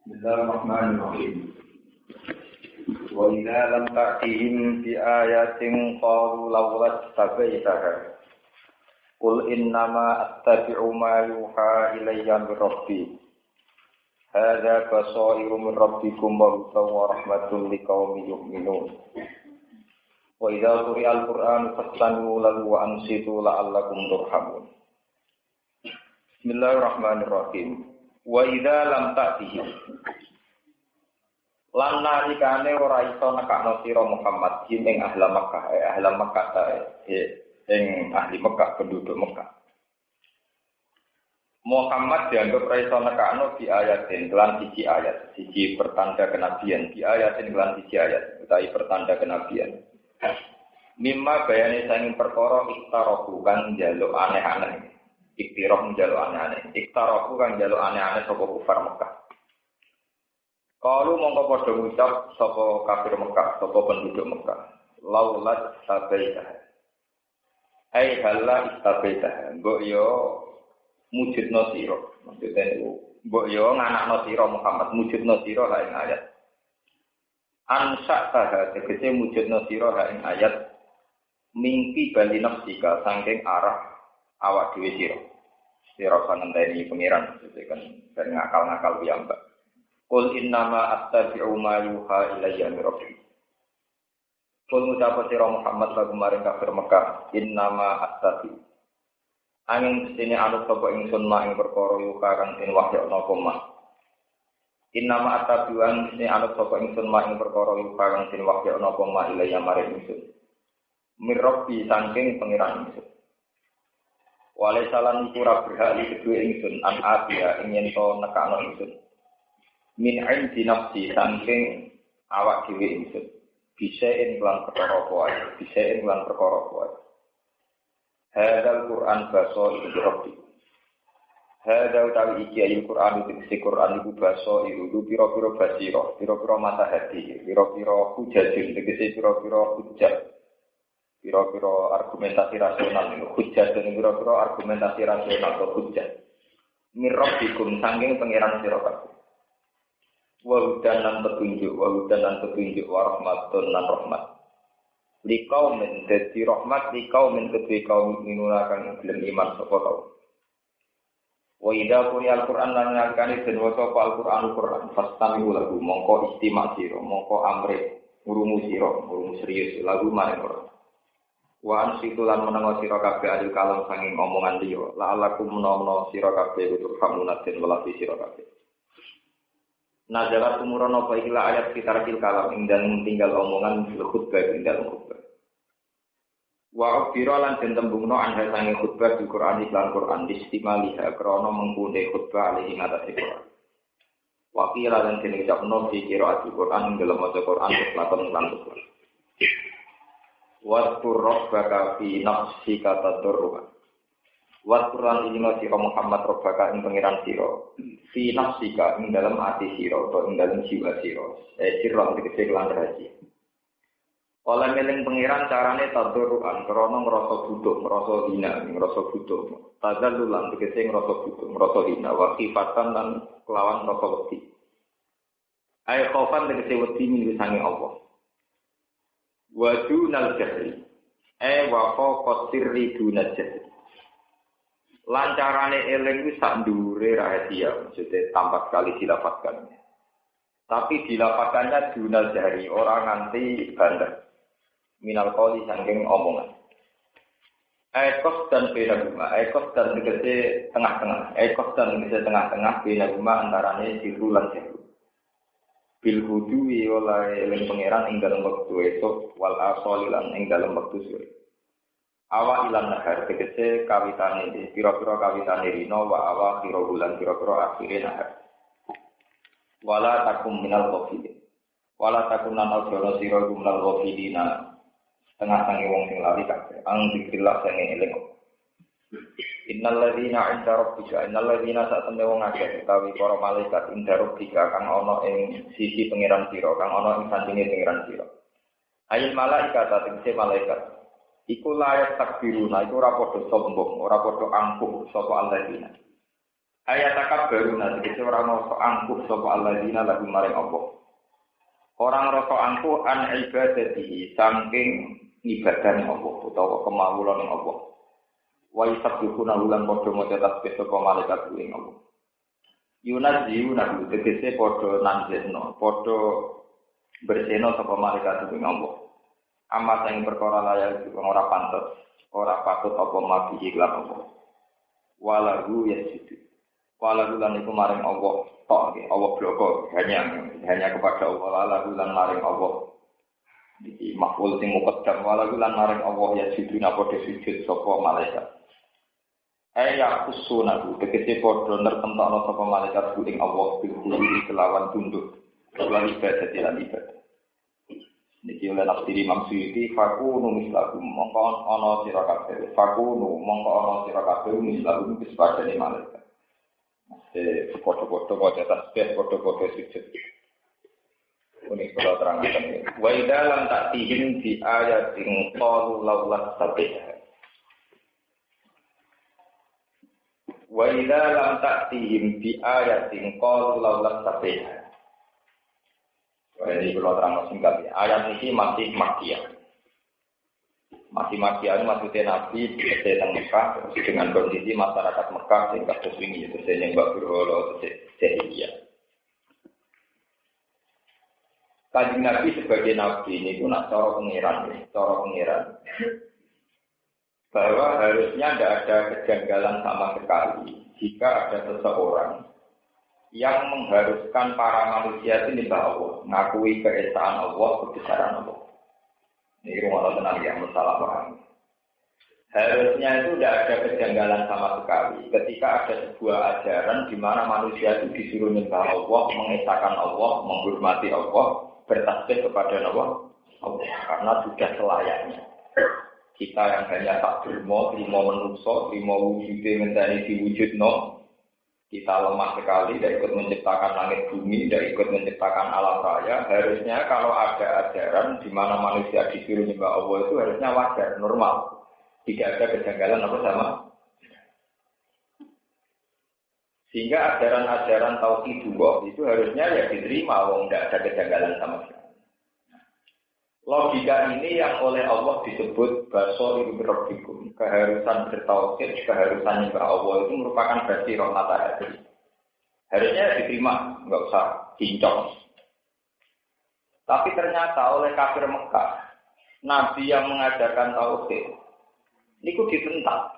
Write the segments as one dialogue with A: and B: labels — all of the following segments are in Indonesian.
A: Bismillahirrahmanirrahim. Wa idza lam ta'tihim bi ayatin qalu lawlat tabaitaha. Qul innama attabi'u ma yuha ilayya min rabbi. Hadza basairu min rabbikum wa hudan wa rahmatun liqaumin yu'minun. Wa idza quri'al Qur'an fastami'u lahu wa ansitu la'allakum turhamun. Bismillahirrahmanirrahim. Wa idza lam ta'tihim lan nalikane ora iso nekakno sira Muhammad ing ahli Makkah ing ahli Makkah penduduk Makkah. Muhammad dianggap ora iso nekakno di ayatin lan siji ayat, siji pertanda kenabian, di ayatin lan siji ayat, utawi pertanda kenabian. Mimma bayane sanging perkara istarohu kang njaluk aneh-aneh. Iktirah njaluk aneh-aneh. Iktarahu kang njaluk aneh-aneh sapa kufar Mekah. Kalu mongko padha ngucap sapa kafir Mekah, sapa penduduk Mekah. Laulat sabaita. Ai halla istabaita. Mbok yo mujudna sira. Maksude niku mbok yo nganakno sira Muhammad, mujudna sira ha ing ayat. Ansa taha tegese mujudna sira ha ing ayat mingki bali nafsika saking arah awak dhewe sira. Sira ngenteni pengiran kan ben ngakal-ngakal piyambak. Qul innama attabi'u ma yuha ilayya min rabbi. Qul ngucap sira Muhammad lagu maring kafir Mekah, innama attabi'u. Angin mestine anut sapa ingsun ma ing perkara yuha kang den wahyana koma. Innama attabi'u angin mestine anut sapa ingsun ma ing perkara yuha kang den wahyana koma ilayya maring ingsun. Min rabbi saking pengiran ingsun. Wale salan iku ora berhak kedue ingsun an atia ing yen to nekakno ingsun. Min indi nafsi saking awak dhewe ingsun. Bisa ing lan perkara wae, bisa ing lan perkara wae. Hadzal Qur'an basa iku rabbi. Hadza utawi iki ayat Qur'an iki Qur'an iku basa iku pira-pira basira, pira-pira mata hati, pira-pira hujjah, tegese pira-pira hujjah. Pira-pira argumentasi rasional niku hujjah dan pira-pira argumentasi rasional atau hujjah mirabbikum saking pangeran sira kabeh wa hudan lan petunjuk wa rahmatun lan rahmat liqaumin dadi rahmat liqaumin kedhe kaum minuna kang gelem iman sapa kaum wa idza quri'al Qur'an lan ngakani den waca Al-Qur'an fastami'u lahu mongko istimak sira mongko amre ngurungu serius lagu maring Qur'an. Wa ansitulan menengo sira kabeh adil kalam sanging omongan liya la'alakum menawa sira kabeh kudu kamunatin welasi sira kabeh. Nazalat umuran apa iki la ayat sekitar kalam ing dalem tinggal omongan khutbah ing dalem khutbah. Wa ubira lan den tembungno anha sanging khutbah di Quran iklan Quran istimaliha krana mengkune khutbah alihi ngatasi Quran. Wa qila lan den ucapno fi qiraat Quran ing dalem maca Quran lakon lan Quran. Wadkur rabbaka fi nafsika tadarruan. Wadkur lan inna sira Muhammad rabbaka ing pangeran sira fi nafsika ing dalam ati sira atau ing dalam jiwa sira. Sira tegese lan rahasia. Kala meling pangeran carane tadarruan krana ngrasa butuh, ngrasa hina, ngrasa butuh. Tazallulan tegese ngrasa butuh, ngrasa hina wa khifatan lan kelawan rasa wedi. Ai khaufan tegese wedi minggu sange Allah. Wa dunal jahri wa fawqa sirri dunal jahri lancarane eling wis sak ndure rahasia maksudnya tanpa sekali dilafadzkan tapi dilafadzkannya dunal jahri orang nganti bandar minal qauli saking omongan ekos dan benaguma ekos dan tegese tengah-tengah ekos dan tegese tengah-tengah benaguma antarane sirru lan jahri bil hudui oleh eling pangeran ing dalem wektu esuk wal asal lan ing dalem wektu sore awa ilan nahar tegese kawitane pira-pira kawitane rino wa awa kira bulan pira-pira akhire nahar wala takum minal ghafilin wala takunan al-jara sira minal ghafilina tengah-tengah wong sing lali kabeh ang dikrillah sing eling Innal ladzina 'inda rabbika innal ladzina sa'tamne wong akeh utawi para malaikat inda rabbika kang ana ing sisi pangeran sira kang ana ing sandinge pangeran sira. Ayil malaikat tegese malaikat. Iku layak takbiruna iku ora padha sombong, ora padha angkuh sapa alladzina. Ayat takab baru nanti orang rasa angkuh sapa alladzina lagu maring Allah. Orang rasa angkuh an ibadatihi saking ibadah Allah utawa kemawulan Allah. Wa yusabbihuna ulan padha maca tasbih sapa malaikat ing Allah. Yunazziuna tegese padha nanjesno, padha berseno sapa malaikat ing Allah. Amat sing perkara layak ora pantes, ora patut apa mati iklan Allah. Walahu yasidu. Walau lan iku maring Allah tok nggih, Allah bloko hanya kepada Allah. Walau lan maring Allah. Iki makhluk sing muqaddam walau lan maring Allah ya sujud padha sujud sapa malaikat. Aya kusuna tegese padha nertentokno sapa malaikat ing Allah bil kelawan tunduk. Lan ibadah lan ibadah. Niki oleh nafsiri maksudi fakunu mislakum mongko ana sira kabeh. Fakunu mongko ana sira kabeh mislakum dispadane malaikat. Foto-foto wajah tasbih, foto-foto sujud. Ini kalau terangkan. Wa idza lam ta'tihim bi ayatin qalu laulas sabih. Wa idza lam ta'tihim bi ayatin qalu laulas sabih. Ini kalau terangkan singkat ya. Ayat ini masih makkiyah. Masih maksudnya Nabi tentang Mekah dengan kondisi masyarakat Mekah yang kasus ini itu saya nyembah berhala jahiliyah. Kanjeng Nabi sebagai Nabi ini pun nak cara pengiran, bahwa harusnya tidak ada kejanggalan sama sekali jika ada seseorang yang mengharuskan para manusia itu menyembah Allah, mengakui keesaan Allah, kebesaran Allah. Ini rumah tenang yang masalah paham. Harusnya itu tidak ada kejanggalan sama sekali ketika ada sebuah ajaran di mana manusia itu disuruh menyembah Allah, mengesahkan Allah, menghormati Allah, bertasbih kepada Allah, karena sudah selayaknya. Kita yang hanya tak terima menungso, terima wujudnya mentari diwujudno, kita lemah sekali, tidak ikut menciptakan langit bumi, tidak ikut menciptakan alam raya. Harusnya kalau ada ajaran di mana manusia disuruh menyembah Allah itu harusnya wajar, normal. Tidak ada kejanggalan apa sama. Sehingga ajaran-ajaran tauhid itu harusnya ya diterima, wong tidak ada kejanggalan sama sekali. Logika ini yang oleh Allah disebut basor rabbikum, keharusan bertauhid, keharusan menyembah Allah itu merupakan basirah mata hati. Harusnya diterima, enggak usah cincong. Tapi ternyata oleh kafir Mekah, Nabi yang mengajarkan tauhid, itu ditentang.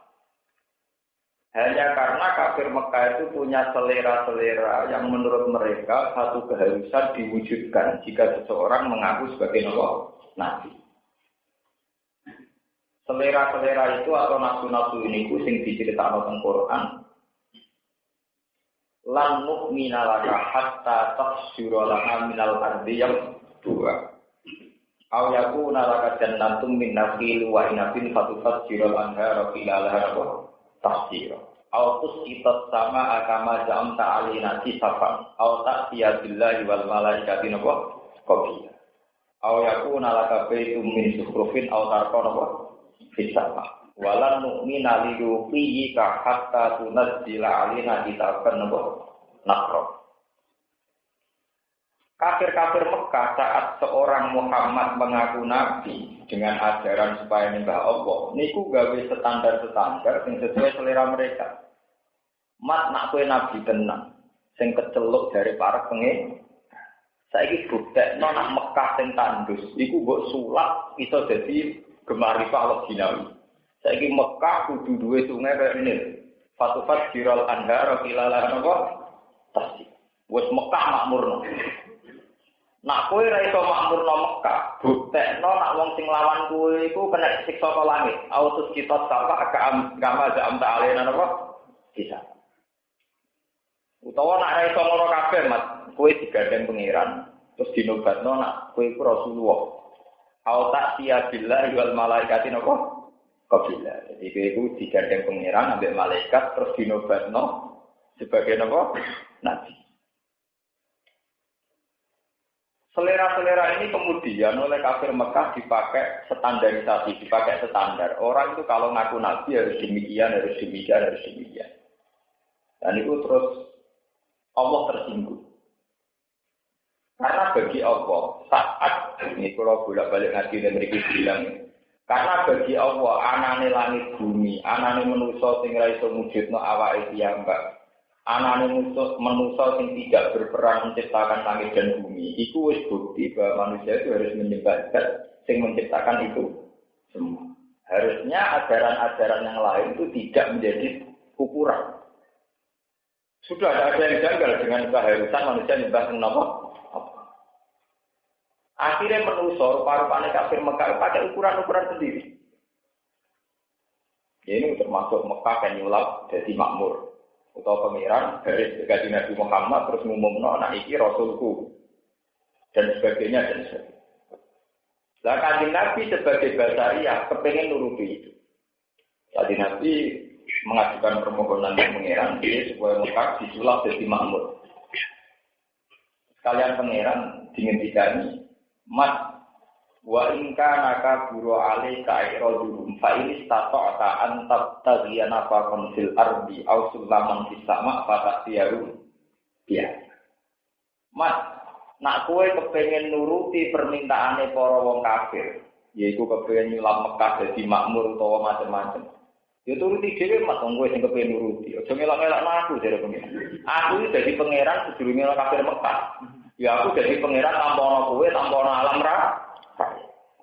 A: Hanya karena kafir Mekah itu punya selera-selera yang menurut mereka satu keharusan diwujudkan jika seseorang mengaku sebagai Nabi. Selera-selera itu atau nafsu-nafsu ini sing diceritakan dalam Quran. Lan nu'mina laka hatta tafsura lana minal ardi yang dua. Aw yakuna laka jannatum min nakhil wa inabin fatufajjirul anhara khilalaha tafsira. Aw tusqitat sama akama jam ta'alina kisafan. Aw ta'tiya billahi wal malaikati qabila. Aw yakuna laka baitum min sukhrufin aw tarqana fisama. Walan nu'mina liyuqiyika hatta tunazzila alina kitaban nakro. Kafir-kafir Mekah saat seorang Muhammad mengaku Nabi dengan ajaran supaya menyembah Allah, niku gawe standar-standar yang sesuai selera mereka. Mat nak kue Nabi tenang, sing keceluk dari para pengen. Saiki buktekno nak Mekah sing tandus, iku mbok sulap iso dadi gemaripah loginawi. Saiki Mekah kudu duwe sungai kaya ini. Fatufat jiral anhar kilala napa? Tasik. Wis Mekah makmurno. Nak kowe ra iso makmurno Mekah, buktekno nak wong sing lawan kowe iku kena siksa ka langit. Autus kita sapa kama jam ta'alena napa? Bisa. Utawa nak ra iso ngono kabeh, Mat, kowe digandeng pangeran, terus dinobatno nak kowe iku Rasulullah. Au ta'tiya billahi wal malaikati napa? Qabila. Jadi kowe iku digandeng pangeran ambek malaikat terus dinobatno sebagai napa? Nabi. Selera-selera ini kemudian oleh kafir Mekah dipakai standarisasi, dipakai standar. Orang itu kalau ngaku Nabi harus demikian, harus demikian, harus demikian. Dan itu terus Allah tersinggung. Karena bagi Allah saat ini kalau bolak-balik ngaji dan mereka bilang, karena bagi Allah anane langit bumi, anane manusa sing ra iso mujudno awake piyambak, anane manusa sing tidak berperan menciptakan langit dan bumi, iku wis bukti bahwa manusia itu harus menyembah zat sing menciptakan itu semua. Harusnya ajaran-ajaran yang lain itu tidak menjadi ukuran. Sudah ada yang janggal dengan keharusan manusia menyembah apa? Akhirnya menusor paru-paru kafir Mekah pakai ukuran-ukuran sendiri. Ini termasuk Mekah dan nyulap jadi makmur atau pangeran dari gaji Nabi Muhammad terus ngumumno anak iki rasulku dan sebagainya dan sebagainya. Lah kanjeng Nabi sebagai basariah kepengen nuruti itu. Jadi Nabi mengajukan permohonan ke pangeran supaya Mekah disulap jadi makmur. Sekalian pangeran dingendikani Mat wa in kana kaburu alaika iradhum fa in istata'ta an tabtaghiyana faqan fil ardi aw sulaman fis sama' fatatiyaru ya. Mat nak kowe kepengin nuruti permintaane para wong kafir, yaiku kepengin nyulap Mekah dadi makmur utawa macam-macam. Ya turuti dhewe mat wong kowe sing kepengin nuruti. Aja ngelak-ngelakno aku jare pengen. Aku iki dadi pangeran sedurunge kafir Mekah. Ya aku jadi pangeran tanpa ana kowe, tanpa ana alam ra.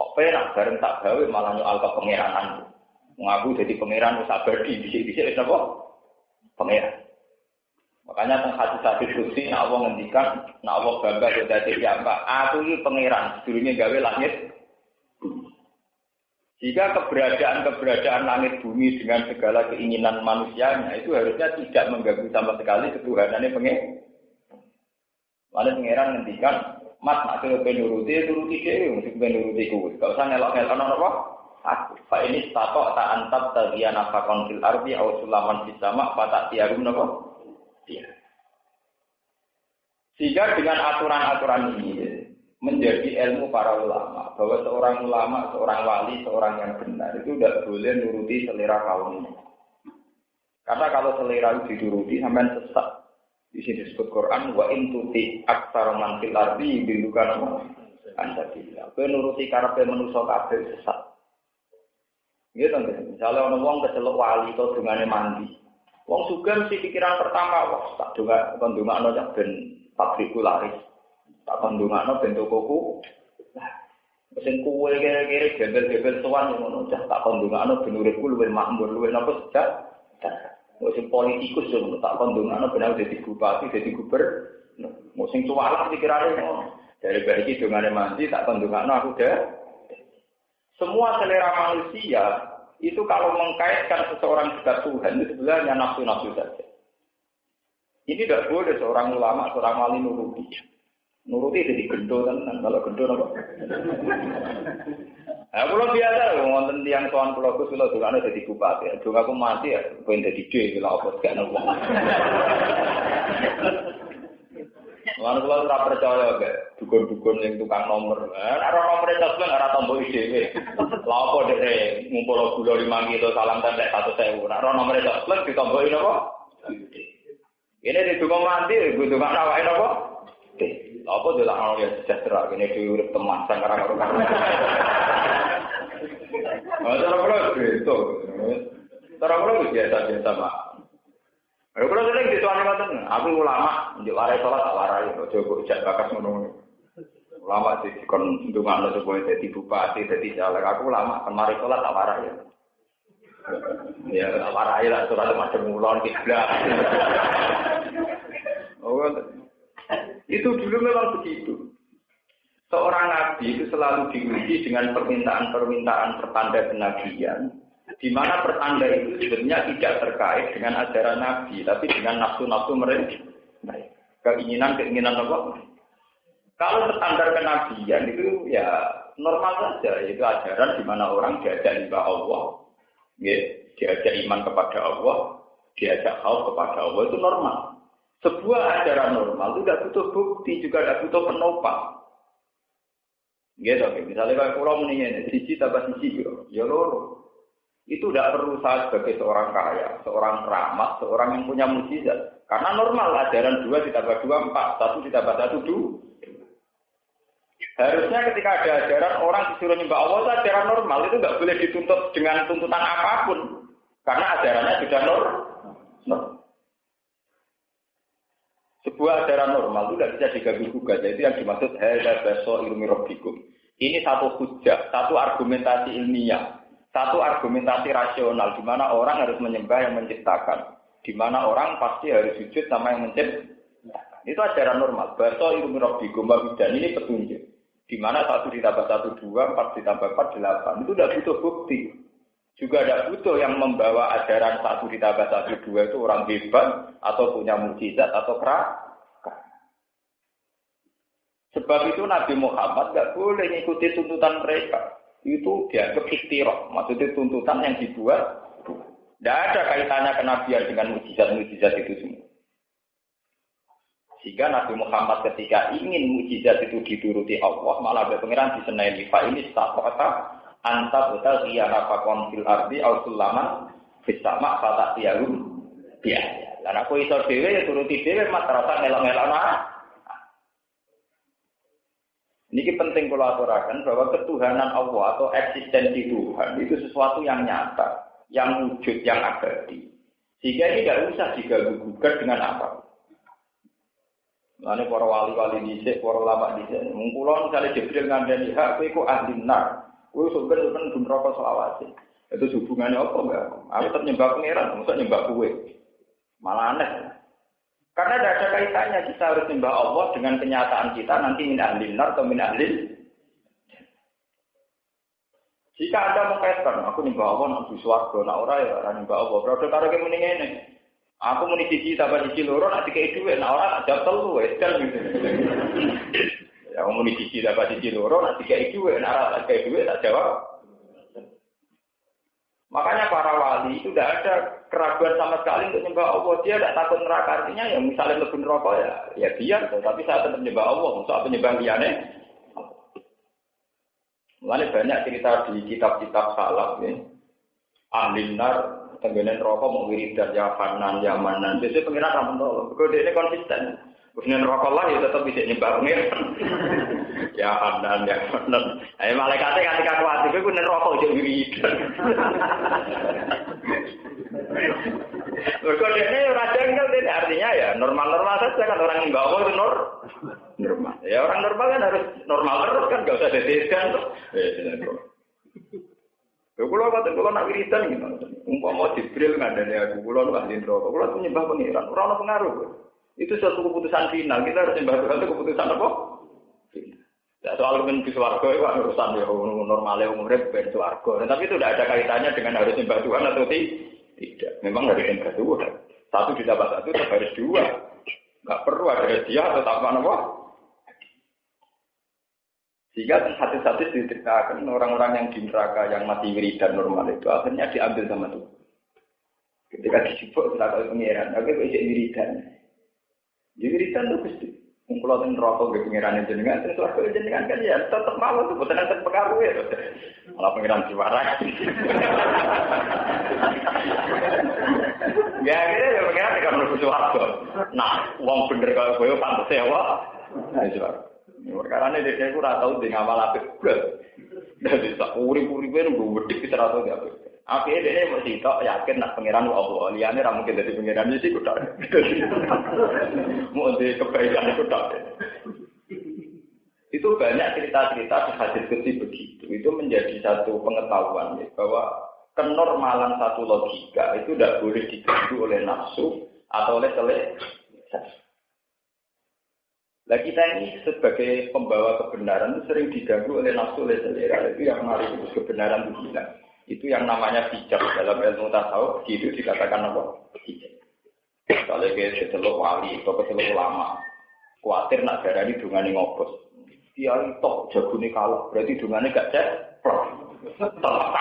A: Kok penak bareng tak gawe malah nyoal ke pangerananku. Wong aku jadi pangeran wis abadi, dhisik-dhisik wis apa? Pangeran. Makanya teng hadis-hadis kursi nek Allah ngendikan, nek Allah bangga dadi piyambak, aku iki pangeran, sedurunge gawe langit. Jika keberadaan langit bumi dengan segala keinginan manusianya itu harusnya tidak mengganggu sama sekali ketuhanannya pangeran. Lalu pangeran ngendikan, Mas nak kepen nuruti dhewe, mesti kepen nuruti kuwi. Enggak usah ngelok-ngelok apa? Aku. Fa ini stato ta antab tadiyana faqon fil ardi aw sulaman fis sama fa ta'tiyarum napa? Iya. Sehingga dengan aturan-aturan ini menjadi ilmu para ulama bahwa seorang ulama, seorang wali, seorang yang benar itu tidak boleh nuruti selera kaumnya. Karena kalau selera itu dituruti sampai sesat. Di sini disebut Quran wa in tuti aktsara man fil ardi bilukan antabillah. Kowe nuruti karepe manusa kabeh sesat. Nggih to, misale ana wong kecelok wali to dungane mandi. Wong sugih mesti pikiran pertama, wah tak ndongakno cak ben pabrikku laris. Tak ndongakno ben tokoku. Sing kowe kira-kira gebel-gebel sowan ngono, cak tak ndongakno ben uripku luwih makmur, luwih napa sejak. Musim politikus yo tak kondongane benar dadi bupati, dadi gubernur. Musim cualah pikirane ngono. Dari bagi dongane mandi tak kondongane aku deh. Semua selera manusia itu kalau mengkaitkan seseorang dengan Tuhan itu sebenarnya nafsu-nafsu saja. Ini tidak boleh seorang ulama, seorang wali nuruti. Nuruti jadi gendol kan, kalau gendol apa? Nah, kalau biasa, wonten tiang soan pulau Gus, kalau dulu jadi bupati, juga aku mati ya, pengen jadi D, kalau apa gak nol. Lalu kalau tidak percaya, dukun-dukun yang tukang nomor, ada nomor itu sebenarnya ada tombol ide. Lalu apa deh, ngumpul gula 5 kilo salam tanda 1.000, ada nomor itu sebenarnya ditombolin apa? Ini di tukang mati, gue tukang rawain apa? Apa dia orang yang sejahtera, ini diurut teman, sangkara karukan. Cara kalau itu, cara kalau biasa-biasa mak. Kalau sering disuani macam, aku ulama, di warai sholat tak warai, coba ijat bakas menunggu. Ulama di kon dungan lo supaya jadi bupati, jadi caleg. Aku ulama, kemarin sholat tak warai. Ya tak warai lah, sholat macam ulon kiblat. Oh. Itu dulu memang begitu. Seorang nabi itu selalu diuji dengan permintaan-permintaan pertanda kenabian, di mana pertanda itu sebenarnya tidak terkait dengan ajaran nabi, tapi dengan nafsu-nafsu mereka. Keinginan apa? Kalau standar kenabian itu ya normal saja, itu ajaran di mana orang diajak ibadah Allah, diajak iman kepada Allah, diajak khauf kepada Allah, itu normal. Sebuah ajaran normal itu tidak butuh bukti, juga tidak butuh penopang. Gitu, misalnya kalau pulau mendingin, siji tambah siji, ya loro. Itu tidak perlu saya sebagai seorang kaya, seorang keramat, seorang yang punya mukjizat. Karena normal ajaran 2 ditambah 2 4, 1 ditambah 1 2. Harusnya ketika ada ajaran orang disuruh nyembah Allah itu ajaran normal, itu nggak boleh dituntut dengan tuntutan apapun. Karena ajarannya sudah normal. Sebuah ajaran normal itu tidak bisa diganggu-gugat. Itu yang dimaksud hadza basairu min rabbikum. Ini satu hujjah, satu argumentasi ilmiah, satu argumentasi rasional di mana orang harus menyembah yang menciptakan, di mana orang pasti harus sujud sama yang menciptakan. Itu ajaran normal. Basairu min rabbikum, dan ini petunjuk. Di mana 1 ditambah 1 2, 4 ditambah 4 8. Itu tidak butuh bukti. Juga tidak butuh yang membawa ajaran 1 ditambah 1 2 itu orang hebat atau punya mukjizat atau kerak. Sebab itu Nabi Muhammad tidak boleh mengikuti tuntutan mereka. Itu dianggap ikhtirah, maksudnya tuntutan yang dibuat. Tidak ada kaitannya kenabian dengan mukjizat-mukjizat itu semua. Sehingga Nabi Muhammad ketika ingin mukjizat itu dituruti Allah, malah berpengiran disenai fa ini staqata anta betal iyana faqon fil ardi au sulaman fis sama fata tiyarum biaya. Lan aku iso dhewe ya turuti dhewe mat rasa melok-melokna. Niki penting kula aturaken bahwa ketuhanan Allah atau eksistensi Tuhan itu sesuatu yang nyata, yang wujud, yang abadi. Sehingga ini tidak usah diganggu-gugat dengan apa. Lalu para wali-wali dhisik, para ulama dhisik, mungkulon misalnya Jibril ngandani hak kowe kok ahli nar. Kowe sumber-sumber neraka selawase. Itu hubungannya apa enggak? Aku tetap nyembah pangeran, mosok nyembah kowe. Malah aneh. Karena tidak ada kaitannya kita harus nyembah Allah dengan kenyataan kita nanti min ahli nar atau min ahli. Jika Anda mengkaitkan aku nyembah Allah nang swarga, nek ora ya ora nyembah Allah. Produk karo kene ngene. Aku muni siji tambah siji loro nek dikei dhuwit, nek ora tak jawab telu wis kan gitu. Ya muni siji tambah siji loro nek dikei dhuwit, nek ora tak dikei dhuwit tak jawab. Makanya para wali itu tidak ada keraguan sama sekali untuk nyembah Allah. Dia tidak takut neraka, artinya ya misalnya lebih neraka ya biar, tapi saya tetap nyembah Allah. Maksud penyembah liane. Mulanya banyak cerita di kitab-kitab salaf ya. Ahli nar tenggenen rokok mau wiridan ya Hanan ya Manan. Jadi pengiran ramen tolong. Kode ini konsisten. Kemudian rokok lah ya tetap bisa nyembah pengiran. Ya Hanan ya Manan. Malaikatnya ketika kuatir itu kemudian rokok jadi wiridan. Kode ini raja enggak ini artinya ya normal-normal saja kan orang yang bawa itu normal. Ya orang normal kan harus normal terus kan nggak usah dedeskan. Kalau nak wiridan gimana? Umpama Jibril ngandani aku, kalau nak lindro, kalau aku nyembah pengiran, orang pengaruh. Itu suatu keputusan final. Kita harus nyembah Tuhan itu keputusan apa? Tidak soal menuju swarga itu urusan ya normalnya umurnya bukan swarga. Tapi itu tidak ada kaitannya dengan harus nyembah Tuhan atau tidak. Memang harus nyembah Tuhan. 1 ditambah 1 tetap harus 2. Tidak perlu ada hadiah atau tambahan apa? Sehingga hadis-hadis diceritakan orang-orang yang di neraka yang mati wiridan normal itu akhirnya diambil sama Tuhan. Ketika dijupuk setelah pengiran, oke bisa wiridan. Di wiridan itu pasti. Kalau yang neraka ke pengiran jenengan, yang suarga jenengan kan ya tetap malu tuh, bukan tetap pengaruh ya. Malah pengiran juara. Ya akhirnya ya pengiran kan menurut suarga. Nah, uang bener kalau gue pantas sewa, nah suarga. Perkara ini dia aku tahu di ngamal apik blas. Dari tak urip-uripe nunggu wedik wis ora tau apik. Apike dhewe mesti tok yakin nak pangeran Allah. Liyane ra mungkin dadi pangeran iki kok tok. Mau di kebaikan itu tok. Itu banyak cerita-cerita di hadis kecil begitu. Itu menjadi satu pengetahuan ya, bahwa kenormalan satu logika itu tidak boleh diganggu oleh nafsu atau oleh selera. Nah kita ini sebagai pembawa kebenaran itu sering diganggu oleh nafsu oleh selera. Itu yang mari itu kebenaran itu gila. Itu yang namanya bijak dalam ilmu tasawuf. Itu dikatakan apa? Bijak. Kalau kita seteluk wali atau seteluk ulama, khawatir nak darani dungane ngopos. Dia itu jagune kalah. Berarti dungane gak cek. Telah.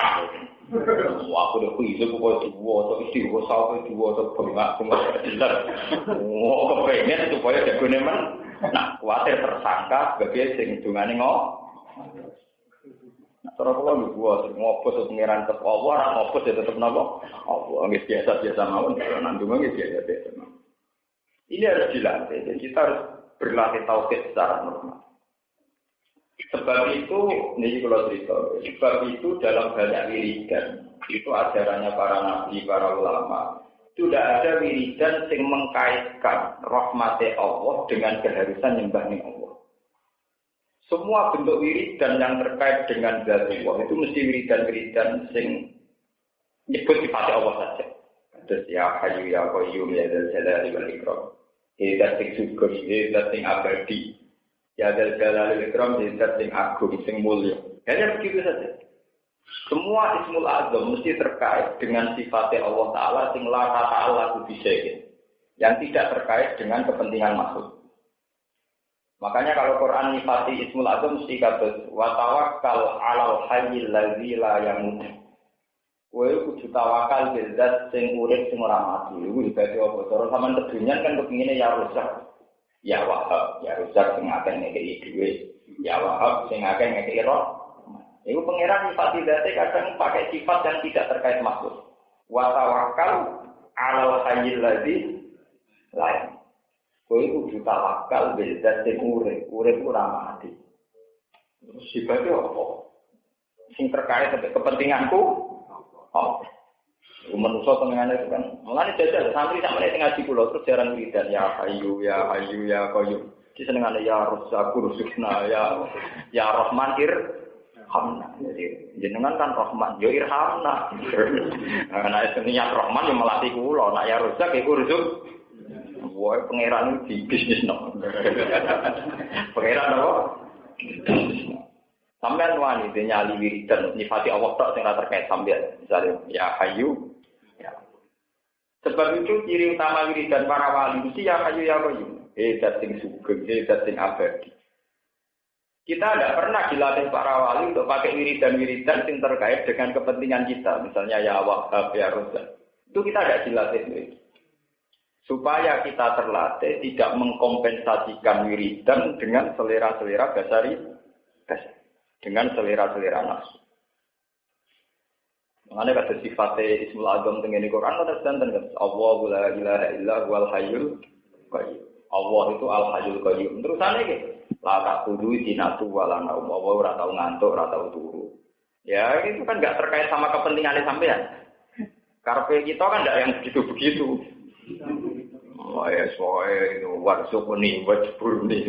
A: Wah aku udah kuilu kok dua atau istri gue sawo dua atau bengak jelas. Wah kepengen supaya jagune man. Nah, khawatir tersangka sebagai sing dungane Cara kula lho gua ngopo so pengiran tetep apa ora ngopo ya tetep napa? Apa nggih biasa-biasa mawon nang dungo nggih biasa-biasa mawon. Ini harus dilatih. Jadi kita harus berlatih tauhid secara normal. Sebab itu, ini kalau cerita, sebab itu dalam banyak wiridan, itu ajarannya para nabi, para ulama, sudah ada wiridan yang mengkaitkan rahmat Allah dengan keharusan nyembah Allah. Semua bentuk wiridan yang terkait dengan zat Allah itu mesti wiridan-wiridan yang nyebut sifat Allah saja. Terus ya Hayyu ya Qayyum ya Dzal Jalali wal Ikram. Zat sing syukur, zat sing abadi. Ya Dzal Jalali wal Ikram, zat sing agung, sing mulya. Hanya begitu saja. Semua Ismul Azam mesti terkait dengan sifat Allah Ta'ala sing la ta'ala bisyai'in. Yang tidak terkait dengan kepentingan makhluk. Makanya kalau Quran nyifati Ismul Azam mesti kata wa tawakkal 'alal hayyil ladzi la yamut. Kowe kudu tawakal bil zat sing urip sing ora mati. Iku dadi apa? Cara sampean kedunyan kan kepingine ya rusak. Ya Wahab, ya rusak sing akeh ngekeki dhuwit. Ya Wahab sing akeh ngekeki roh. Iku pangeran nyifati zate kadang pakai sifat yang tidak terkait makhluk. Wa tawakkal 'alal hayyil ladzi la yamut. Kowe kudu tawakal bil zat sing urip ora mati. Sifatnya apa? Sing terkait dengan kepentinganku. Oh. Menungso tengene itu kan. Mulane jajal santri sampeyan sing ngaji kula terus jarang wiridan ya Hayyu ya Qayyum. Di senengane ya Razzaqur Rusukna ya Rahman Irhamna. Jadi jenengan kan Rahman, ya Irhamna. Ana niat Rahman yang melatih kula, nek ya Razzaq iku Rusuk. Wah, pangeran di bisnis no. Pangeran apa? Sampeyan wani nyali wiridan nyifati Allah tok sing ora terkait sampeyan. Misalnya ya Hayyu ya. Sebab itu ciri utama wiridan para wali mesti ya Hayyu ya Qayyum. Zat sing sugeng, zat sing abadi. Kita tidak pernah dilatih para wali untuk pakai wiridan-wiridan yang terkait dengan kepentingan kita. Misalnya ya Wahhab ya Razzaq. Itu kita tidak dilatih itu. Supaya kita terlatih tidak mengkompensasikan wiridan dengan selera-selera basari, dengan selera-selera nafsu. Mengenai kata sifatnya Ismul Azam dengan Quran ada sedanten kan Allahu la ilaha illa huwal hayyul qayyum. Allah itu al hayyul qayyum. Terusane iki la ta'khudhu sinatu wa la naum. Allah ora tau ngantuk, ora tau turu. Ya itu kan enggak terkait sama kepentingan sampean. Karpe kita kan enggak yang begitu-begitu. Oh ya, soalnya itu warsukuni, wajburni,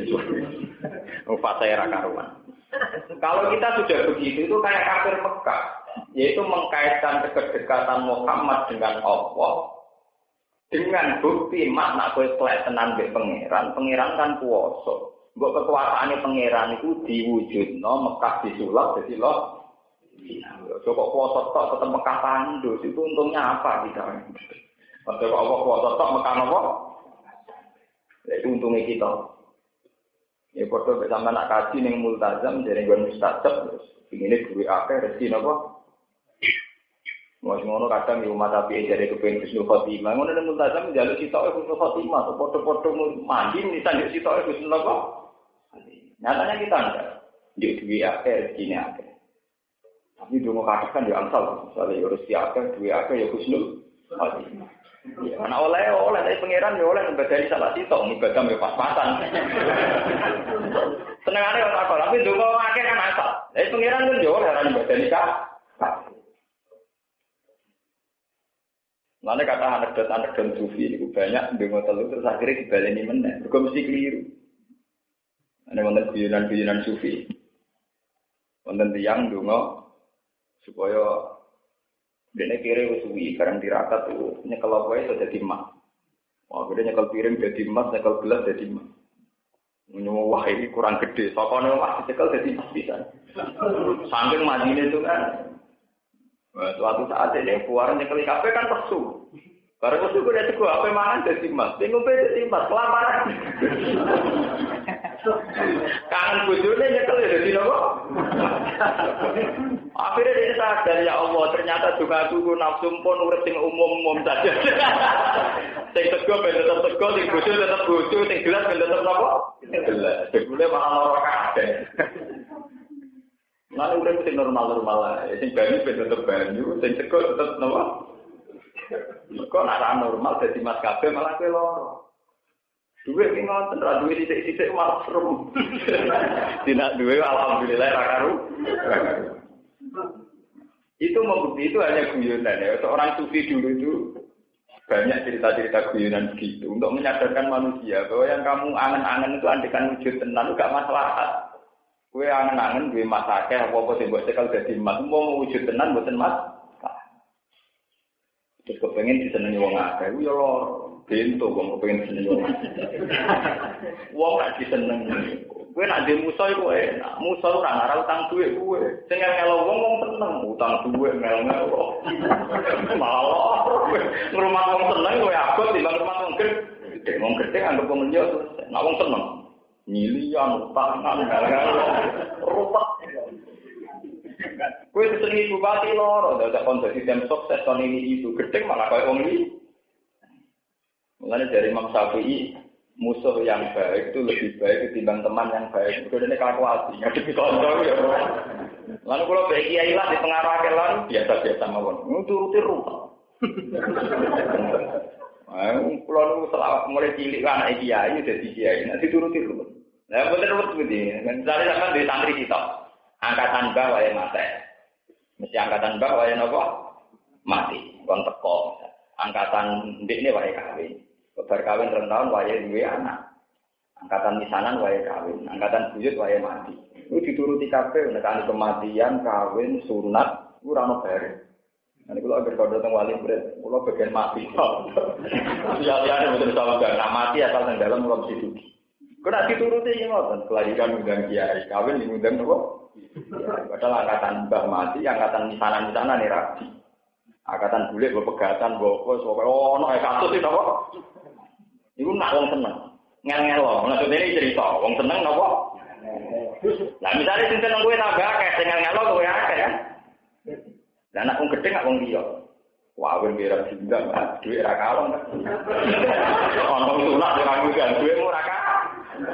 A: saya karuan. Kalau kita sudah begitu, itu kayak kafir Mekah, yaitu mengkaitkan kedekatan Muhammad dengan Allah, dengan bukti makna kue kelihatan be pangeran kan kuasa. Buat kekuasaannya pangeran itu diwujudno Mekah disulap jadi loh. Coba kuasa tok tetap Mekah tandus itu untungnya apa kita? Padahal Allah kuasa tok Mekah apa? Itu untungnya kita. Ya padha sampe nak kaji ning multazam dereng nggon mustajab terus ingine duwe akeh rezeki napa? Ngono kadang yo mata piye jare kepen Husnul Khotimah. Ngono ning multazam njaluk sitoke Husnul Khotimah, padha-padha mandi nisan sitoke Husnul napa? Nyatanya kita enggak. Yo duwe akeh rezekine akeh. Tapi dongo kadang kan yo angsal, misale yo rezeki akeh, duwe akeh yo Husnul Khotimah. Ya, ana oleh dari pangeran ya oleh mbadani salah sitok ibadah ya pas-pasan. Senengane ora apa, tapi ndonga akeh kan asal. Lah pangeran kan ya oleh ora mbadani kak. Mane kata anekdot sufi itu banyak ndonga telu terus akhirnya dibaleni meneh. Mergo mesti keliru. Ana wonten guyonan sufi. Wonten tiyang ndonga supaya dene kire wis suwi barang tirakat tuh nyekel apa iso dadi emas. Wah, gede nyekel piring dadi emas, nyekel gelas dadi emas. Wah, ini kurang gede. Sokone emas nyekel dadi emas pisan. Saking majine itu kan. Suatu saat ini keluar nyekel kabeh kan persu. Bareng persu kuwi dadi gua apa mangan dadi emas. Bingung pe dadi emas kelaparan. Kangen bojone nyekel dadi nopo? Akhirnya dia sadar ya Allah ternyata juga aku nafsu pun urip sing umum saja. Sing tego ben tetep tego, sing bojo tetep bojo, sing gelas ben tetep napa? Gelas. Jebule malah lara kabeh. Lan urip sing normal-normal ae. Sing banyu ben tetep banyu, sing sego tetep napa? Kok ora normal dadi mas kabeh malah kowe lara. Duwe ki ngoten ra duwe sithik-sithik malah serem. Tidak duwe alhamdulillah ra karu. Itu membukti itu hanya guyonan ya. Seorang sufi dulu itu banyak cerita-cerita guyonan begitu untuk menyadarkan manusia bahwa yang kamu angen-angen itu andekan wujud tenan itu gak masalah. Kowe angen-angen duwe mas akeh apa-apa sing mbok cekel dadi mas, mau wujud tenan mboten mas. Terus kepengin disenengi wong akeh, yo lho, bento wong kepengin disenengi wong. Wong lak disenengi. Kowe nek ndek musa iku enak. Musa ora ngarang utang dhuwit kowe. Sing ngelo wong seneng utang dhuwit ngel-ngel. Malah ngrumat wong seneng kowe abot timbang rumah wong gedhe. Wong gedhe anggap wong liya terus nek wong seneng milian utangan ngel-ngel. Rupak. Kowe disenengi bupati loro, dadak kon dadi tim sukses kon ini itu gedhe malah koyo wong iki. Mulane dari Imam Syafi'i musuh yang baik itu lebih baik ketimbang teman yang baik. Itu dene kalkulasi, ngadepi kanca ya. Lalu kalau baik kiai lah di pengarah kelan biasa-biasa mawon. Nuturuti rupa. Kulo nu selawat mulai cilik kan anak kiai dadi kiai, nek dituruti rupa. Lah bener betul iki. Misalnya sampean di santri kita, angkatan bawah wae mate. Mesti angkatan bawah wae napa? Mati, kon teko. Angkatan ndekne wae kawin. Bar kawin 2 tahun wae duwe anak. Angkatan misanan wae kawin, angkatan buyut wae mati. Iku dituruti kabeh nek kematian, kawin, sunat, ora ono bareng. Nek kula agar kodho teng wali murid, kula bagian mati. Ya betul sama gak mati asal nang dalem kula mesti dugi. Kok nek dituruti iki ngoten, kelahiran undang kiai, kawin ngundang napa? Padahal angkatan mbah mati, angkatan misanan-misanan nih rabi. Angkatan bule pegatan boko pokoke ono kasus iki napa? Iku nak wong seneng. Ngel-ngelo. Maksudnya ini cerita, wong seneng napa? Lah misale sing seneng kowe tambah akeh, sing ngel-ngelo kowe akeh kan. Lah nek wong gedhe gak wong liya. Wah, ben kira sindang, duwe ra kalong kan. Ono sunat ora ngundang duwe ora kalong.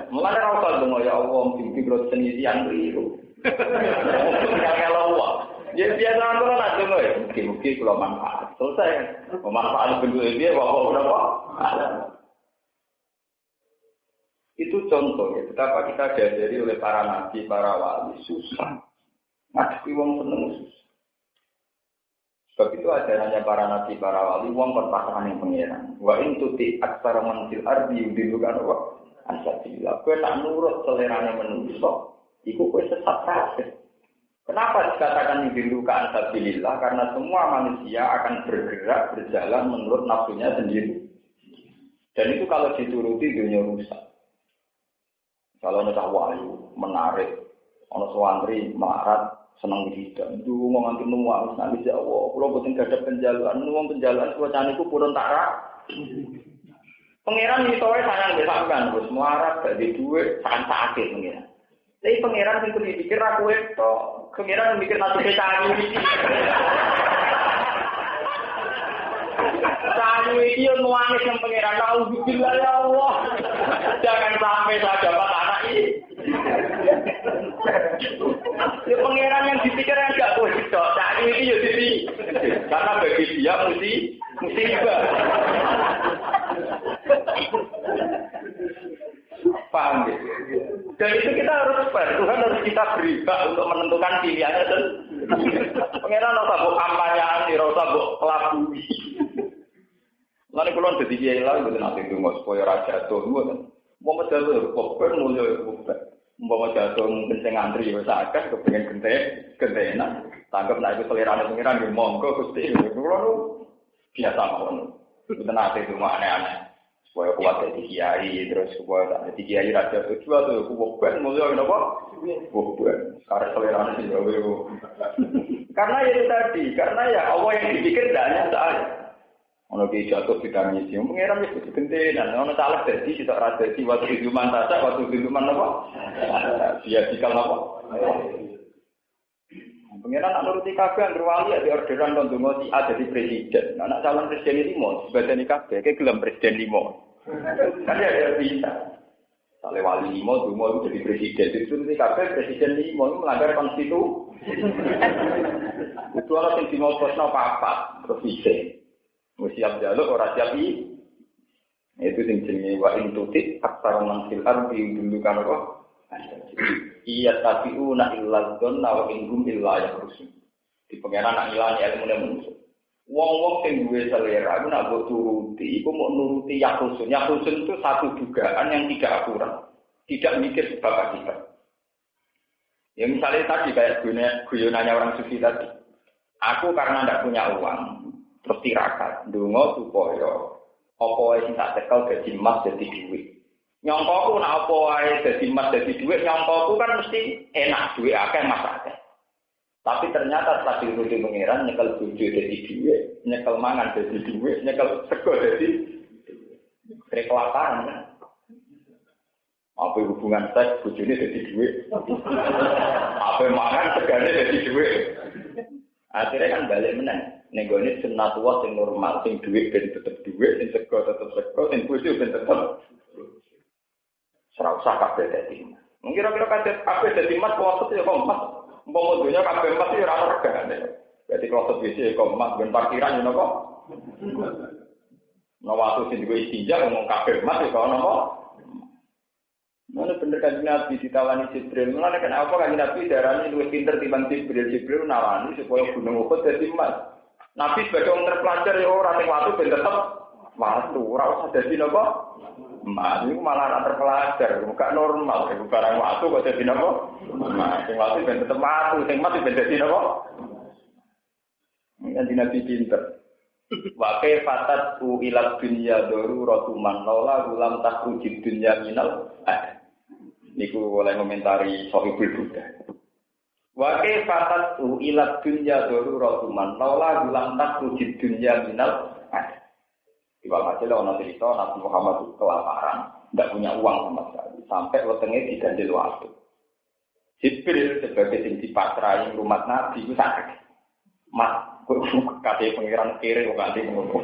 A: Mulane ra usah donga ya Allah, mimpi kula senisian kliru. Ngel-ngelo wae. Ya biasa kalau nak dengar, mungkin kalau manfaat selesai. Manfaat bentuk dia bawa berapa? Itu contoh ya. Betapa kita diajari oleh para nabi, para wali susah. Ngadepi wong seneng susah. Sebab itu ajarannya para nabi, para wali, wong perpasangan yang pengiran. Wa in tuti aksara mansil ardi yudilukan wa ansabila. Kue nak nurut seleranya menusuk, iku kue sesat kabeh. Kenapa dikatakan yudilukan ansabilillah? Karena semua manusia akan bergerak, berjalan menurut nafsunya sendiri. Dan itu kalau dituruti dunia rusak. Kalau ada wahyu, menarik, ono santri marat senang wiridan. Dulu mau nganti nuwang nangis ya Allah. Kalau boten gadah penjaluan, nuwang penjaluan suwacane iku purun tak. Pangeran iso wae sayang mbek sampean, Gus. Marat gak di dhuwit sak sakit pangeran. Tapi pangeran sing kudu dipikir ra kowe tok. Pangeran mikir nasib cari iki. Cari iki yo nuwangis nang pangeran auzubillah ya Allah. Jangan sampai saya dapat anak ini. Ya pangeran yang dipikir yang gak boleh tok. Cari iki yo dadi. Karena bagi dia musibah. Paham ya? Dan itu kita harus fair. Tuhan harus kita beri hak untuk menentukan pilihannya. Dan pengenan rasa buk kampanyaan, rasa buk kelabui. Lalu kalau jadi kiai lah, itu nanti tunggu supaya raja jatuh. Mau menjatuh, kok mulia bukan. Mau jatuh mungkin saya ngantri, saya akan kepengen gentenan. Tangkap lah itu selera pengiran di monggo gusti. Kalau biasa mohon. Itu nanti tunggu aneh-aneh. Supaya kuat jadi kiai, terus supaya tak jadi kiai raja tujuan tuh, bukan mulia kenapa? Bukan, karena selera sih jauh. Karena itu tadi, karena ya Allah yang dipikir tidak hanya saya. Ono ki jatuh ditangisi, pengiran itu gentenan, ono salah jadi kita rasa di waktu hidupan saja, waktu hidupan apa? Dia dikal apa? Pengiran nak nuruti kabeh anggere wali ya diorderan kon donga si A jadi presiden. Anak calon presiden ini mau sebadani kabeh ke gelem presiden limo. Kan ya bisa. Sale wali limo, dungo jadi presiden. Itu nih kabeh presiden limo melanggar konstitusi. Itu orang yang dimoposno apa-apa, terus bisa. Siap jaluk, orang siap i. Itu sing jenenge wa intutik aktar mansil ardi dulu kan kok. Iya tapi una illal donna wa ingum illa yakhrusun. Di pengenan nak ilani ilmu manusia. Wong-wong sing duwe selera iku nak mbok turuti, iku mau nuruti yakhrusun. Yakhrusun itu satu dugaan yang tidak akurat. Tidak mikir sebab akibat. Ya misalnya tadi kayak guyonannya orang sufi tadi. Aku karena tidak punya uang, terus tirakat, ndonga supaya apa wae sing tak cekel dadi emas dadi dhuwit. Nyongkoku nak apa wae dadi emas dadi dhuwit, nyongkoku kan mesti enak dhuwit akeh emas akeh. Tapi ternyata setelah diuruti pengiran, nyekel bojo dadi dhuwit, nyekel mangan dadi dhuwit, nyekel sego dadi dhuwit. Kelaparan kan. Apa hubungan seks bojone dadi dhuwit. Apa mangan segane dadi dhuwit. Akhirnya kan balik meneh. Ning gone sunatullah sing normal, sing dhuwit ben tetep dhuwit, sing sego tetep sego, sing bojo ben tetep ora usah kabeh dadi. Mungkin kira-kira kabeh dadi emas kok ya kok emas. Umpama dunya kabeh emas ya ora regane. Dadi kok wis kok emas ben parkiran yo kok. Nah waktu sing digo istinja ngomong kabeh emas ya kok napa? Mana bener kan Nabi ditawani Jibril. Mulane kenapa kan Nabi darani luwih pinter timbang Jibril. Jibril nawani supaya gunung Uhud dadi emas. Nabi sebagai orang terpelajar ya ora sing watu ben tetep watu, ora usah dadi napa? Emas iku malah ora terpelajar, bukan normal, iku barang watu kok dadi napa? Emas sing watu ben tetep watu, sing mati ben dadi napa? Kan Nabi pinter. Wa kaifatat ila dunya daruratu man laula gulam takhrujid dunya minal niku oleh komentari Sohibul Buddha. Wa kaifatat ila dunya daruratu man laula gulam takhrujid dunya minal Iwal hasil ana cerita Nabi Muhammad itu kelaparan, tidak punya uang sama sekali, sampai wetenge diganjel waktu. Jibril sebagai sing dipatrai rumah Nabi itu sakit. Mas, kasih pengiran kiri kok ganti ngono.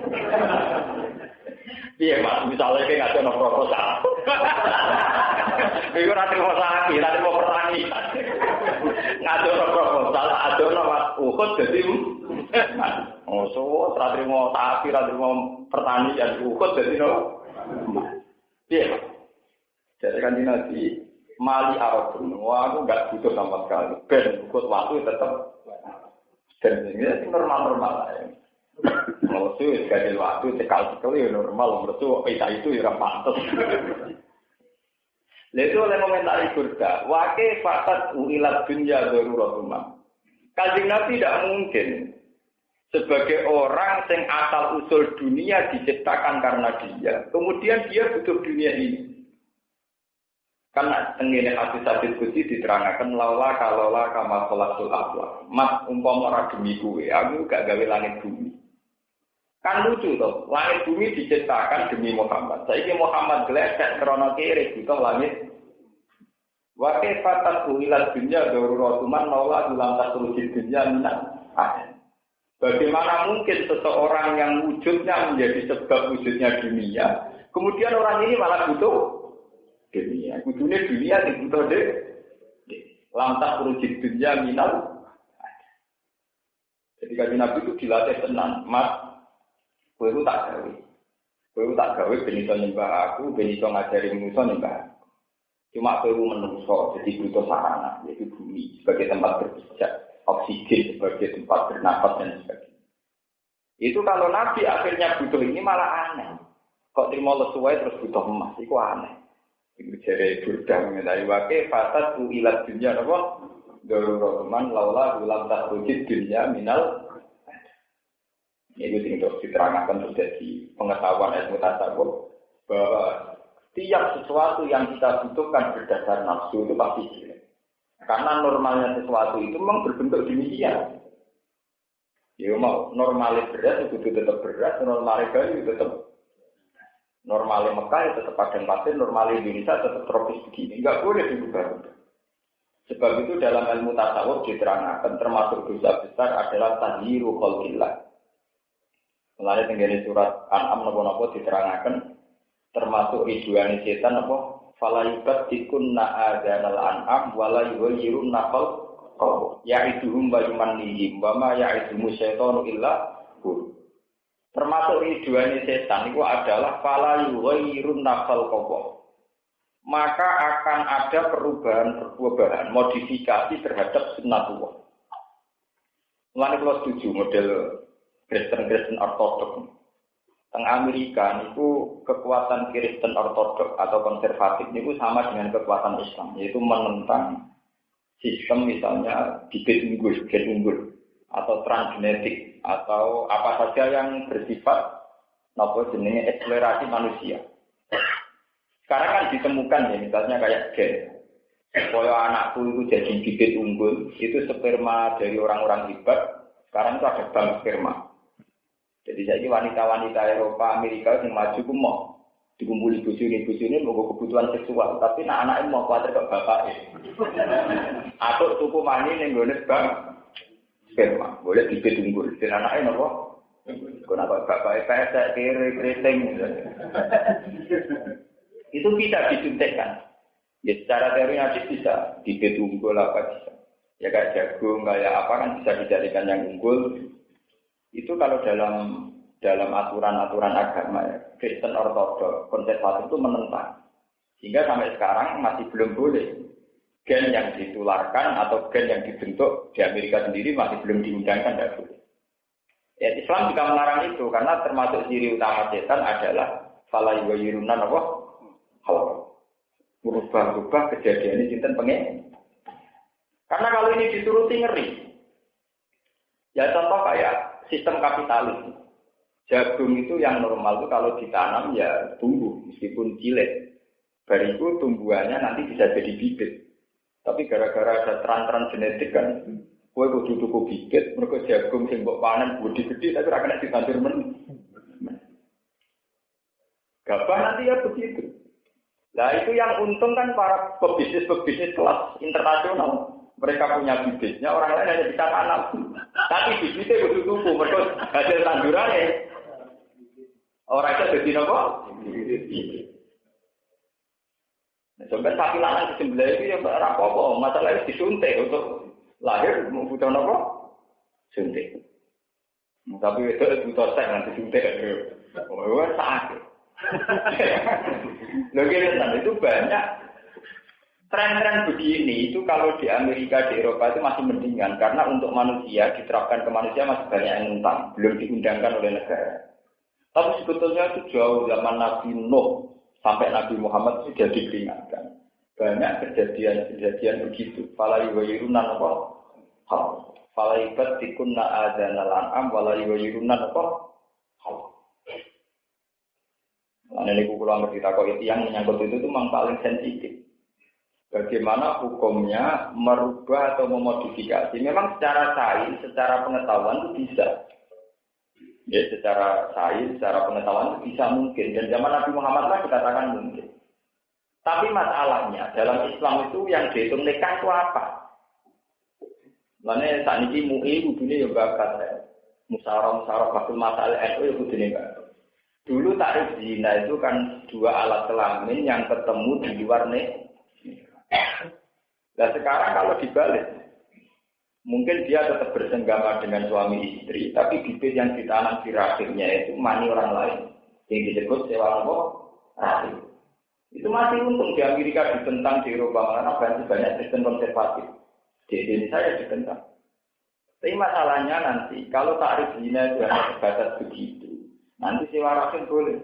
A: Piye Mas, misalnya kayak nggak ada proposal. Iku ora terima sakit, ora terima pertanyaan. Ngado proposal, adono Mas Uhud dadi oh, so, terima sapi, terima pertanian, ukut dari no. Iya, jadi kan Nabi Mali Arabun, wah aku nggak butuh sama sekali. Ben ukut waktu tetap, dan ini normal-normal lah ya. Kalau sih sekali waktu sekali ya normal, menurut peta itu ya pantas. Lalu oleh komentari Burda, wake fatat uilat dunya daruratumah. Kanjeng Nabi tidak mungkin sebagai orang yang asal usul dunia diciptakan karena dia, kemudian dia butuh dunia ini. Karena tengene hadis-hadis kunci diterangkan laula kalola kama khalasul afla. Mas umpama ora demi kuwe, aku gak gawe langit bumi. Kan lucu toh, langit bumi diciptakan demi Muhammad. Saiki Muhammad gledek krana kere butuh langit. Wa kaifatat ilal dunya daruratuman laula ulam tasrujid dunya minna. Bagaimana mungkin seseorang yang wujudnya menjadi sebab wujudnya dunia, kemudian orang ini malah butuh dunia. Butuhnya dunia, butuh deh. Lantas wujud dunia minal. Jadi kajian Nabi itu dilatih tenang. Mas, gue itu tak gawe. Gue itu tak gawe, benito nyembah aku, benito ngajari manusia nyembah aku. Cuma gue menungso, jadi butuh sarana, yaitu bumi sebagai tempat berpijak. Oksigen sebagai tempat bernapas dan sebagainya. Itu kalau Nabi akhirnya butuh ini malah aneh. Kok terima lesuai terus butuh emas, itu aneh. Itu jadi Burda mengenai wake fatat uilat dunia apa? Daruratuman laula ulam tasrujid dunia minal. Ini untuk diterangkan menjadi pengetahuan ilmu tasawuf bahwa tiap sesuatu yang kita butuhkan berdasar nafsu itu pasti jelek. Karena normalnya sesuatu itu memang berbentuk demikian. Ya mau normalnya beras itu tetap beras, normalnya kayu tetap normalnya Mekah itu tetap padang pasir, normalnya Indonesia tetap tropis begini. Enggak boleh diubah. Sebab itu dalam ilmu tasawuf diterangkan termasuk dosa besar adalah tahyiru khalqillah. Mulai tenggene surat An'am napa-napa diterangkan termasuk riduane setan apa fala yubtikunna adzanal an'am wala yughayirun naqal ya'iduhum wa yumannihim wa ma ya'iduhum syaitanu illa ghurur. Termasuk tujuannya setan itu adalah fala yughayirun naqal qawa. Maka akan ada perubahan, modifikasi terhadap sunnatullah. Mulane kula setuju model Kristen ortodok. Teng Amerika niku kekuatan Kristen ortodok atau konservatif niku sama dengan kekuatan Islam, yaitu menentang sistem misalnya gen unggul atau transgenetik atau apa saja yang bersifat jenenge eksplorasi manusia. Sekarang kan ditemukan ya misalnya kayak gen. Supaya anakku itu jadi bibit unggul, itu sperma dari orang-orang hebat. Sekarang itu ada bank sperma. Jadi saya ini wanita-wanita Eropa, Amerika yang maju ku mau dikumpuli bujuni mau kebutuhan seksual, tapi anak-anaknya mau khawatir ke bapaknya. Atau tuku mani ning gone bank sperma, boleh bibit unggul. Dan anaknya nopo? Kenapa bapaknya pesek, kiri, keriting. Itu bisa disuntikkan. Ya secara teori hadis bisa bibit unggul apa bisa. Ya kayak jagung, kayak apa kan bisa dijadikan yang unggul. Itu kalau dalam aturan-aturan agama ya, Kristen ortodok, konservatif itu menentang. Sehingga sampai sekarang masih belum boleh. Gen yang ditularkan atau gen yang dibentuk di Amerika sendiri masih belum diundangkan, tidak boleh. Ya, Islam juga melarang itu karena termasuk ciri utama setan adalah fala yughayyirunan apa? Halal. Merubah-rubah kejadian ini sinten pengen. Karena kalau ini dituruti ngeri. Ya contoh kayak sistem kapitalis. Jagung itu yang normal itu kalau ditanam ya tumbuh meskipun cilik. Bariku tumbuhannya nanti bisa jadi bibit. Tapi gara-gara ada tran genetik kan, kowe kudu tuku bibit, mergo jagung sing mbok panen gede-gede tapi ora kena ditandur men. Gabah nanti ya begitu. Nah itu yang untung kan para pebisnis kelas internasional. Mereka punya bibitnya, orang lain hanya bisa tanam. Tapi bibitnya kudu tuku, mergo hasil tandurannya. Orang itu jadi apa? Nah, sampai sapi lanang disembelih itu ya ora apa-apa, masalahnya disuntik untuk lahir butuh apa? Suntik. Tapi itu butuh seks nanti suntik. Oh, sakit. Loh itu banyak tren-tren begini itu kalau di Amerika, di Eropa itu masih mendingan karena untuk manusia diterapkan ke manusia masih banyak yang nentang, belum diundangkan oleh negara. Tapi sebetulnya itu jauh zaman Nabi Nuh sampai Nabi Muhammad sudah diperingatkan. Banyak kejadian begitu. Fala yughayyirunan apa? Hal. Fala yubtikunna adzanal an'am wala yughayyirunan apa? Hal. Nah, ini kula ngerti takok yang menyangkut itu memang paling sensitif. Bagaimana hukumnya merubah atau memodifikasi? Memang secara sains, secara pengetahuan itu bisa. Ya, secara sains, secara pengetahuan itu bisa mungkin. Dan zaman Nabi Muhammad lah dikatakan mungkin. Tapi masalahnya dalam Islam itu yang dihitung nikah itu apa? Makanya saat ini MUI kudune ya bakat ya. Musyawarah bakul masalah NU ya kudune bakat. Dulu tarif zina itu kan dua alat kelamin yang ketemu di luar nikah. Nah sekarang kalau dibalik, mungkin dia tetap bersenggama dengan suami istri, tapi bibit yang ditanam di rahimnya itu mani orang lain, yang disebut sewa rahim. Itu masih untung di Amerika ditentang, di Eropa karena banyak Kristen konservatif. Di Indonesia ya ditentang. Tapi masalahnya nanti kalau tarif zina itu hanya terbatas begitu, nanti sewa rahim boleh.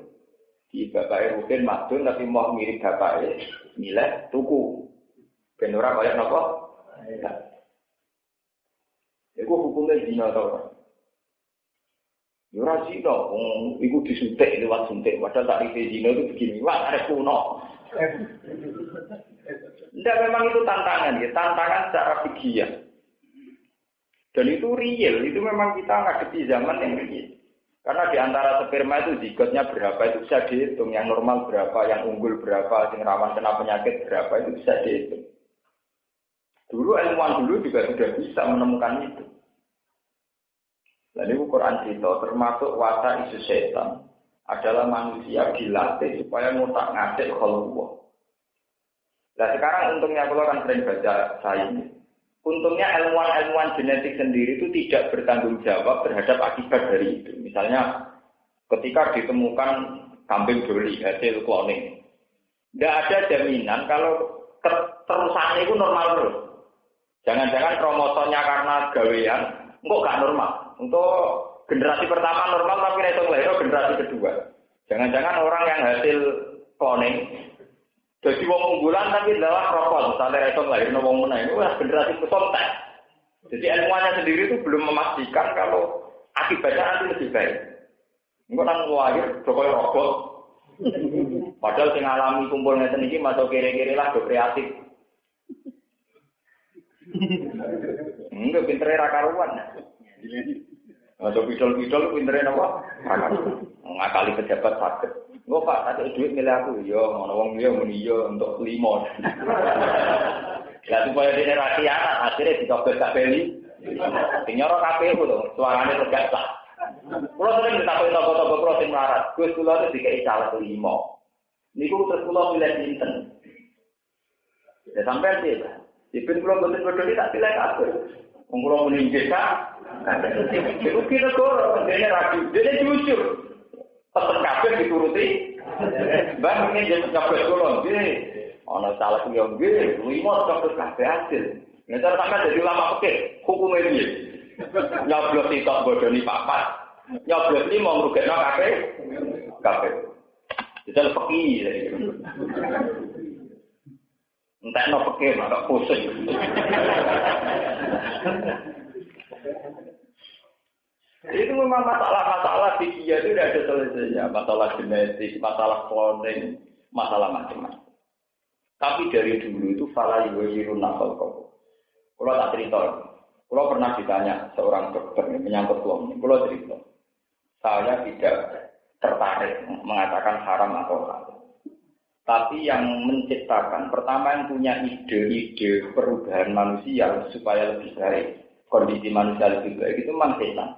A: Di bapaknya mungkin madun tapi mau mirip bapaknya, nilai tuku. Ben ora kaya napa? Iku hukumnya zina ta ora? Ya ora zina, wong iku disuntik lewat suntik, padahal tak zina itu begini, wah arek kuno. Ndak memang itu tantangan ya, tantangan secara fikih. Dan itu real, itu memang kita ngadepi zaman yang real. Karena di antara sperma itu zigotnya berapa itu bisa dihitung, yang normal berapa, yang unggul berapa, yang rawan kena penyakit berapa itu bisa dihitung. Dulu ilmuwan dulu juga sudah bisa menemukan itu. Lalu Quran cerita termasuk wasa isu setan adalah manusia dilatih supaya ngotak ngatik Allah. Nah sekarang untungnya kalau kan sering baca saya ini. Untungnya ilmuwan-ilmuwan genetik sendiri itu tidak bertanggung jawab terhadap akibat dari itu. Misalnya ketika ditemukan kambing doli hasil cloning, tidak ada jaminan kalau terusannya itu normal terus. Jangan-jangan kromosomnya karena gawean, kok gak normal. Untuk generasi pertama normal tapi itu lahir generasi kedua. Jangan-jangan orang yang hasil cloning jadi wong unggulan tapi adalah rokok, misalnya itu lahir wong meneh itu generasi pesontek. Jadi ilmuannya sendiri itu belum memastikan kalau akibatnya nanti lebih baik. Enggak nang lahir jokowi rokok. Padahal sing alami kumpul ngeten iki masuk kiri-kiri lah do kreatif. Enggak pintere ra karuan. Masuk pidol-pidol pintere napa? Ngakali pejabat sakit. Enggak Pak, ada duit milih aku. Yo, ngono wong liya muni yo untuk 5. Lah supaya dene ra kiamat, akhire dicopet kabeli. Sing nyoro kabeh lho, suarane tegak sah. Kulo sering ditakoki toko-toko kulo sing melarat. Gus kula itu dikai caleg 5. Niku terus kulo milih sinten. Ya sampean sih, Pak. Dipun kulo boten-boten tak pilih kabeh. Wong kulo muni nggih ta. Iku kita kok dene ragu, dene jujur. Pesen kabeh dituruti. Mbak ini jadi kabeh kulo nggih. Ana caleg yo nggih, 5 kabeh kabeh hasil. Nek sampean dadi ulama fikih, hukume piye? Nyoblos sitok bodoni papat. Nyoblos 5 ngrugekno kabeh. Kabeh. Jadi fikih. Entekno fikih mak pusing. Itu memang masalah-masalah fikih itu tidak ada selesainya. Masalah genetik, masalah cloning, masalah macam-macam. Tapi dari dulu itu fala yuwirun nakal kau. Kalau tak cerita, kalau pernah ditanya seorang dokter menyangkut cloning, kalau cerita, saya tidak tertarik mengatakan haram atau halal. Tapi yang menciptakan, pertama yang punya ide-ide perubahan manusia supaya lebih baik, kondisi manusia lebih baik itu memang setan.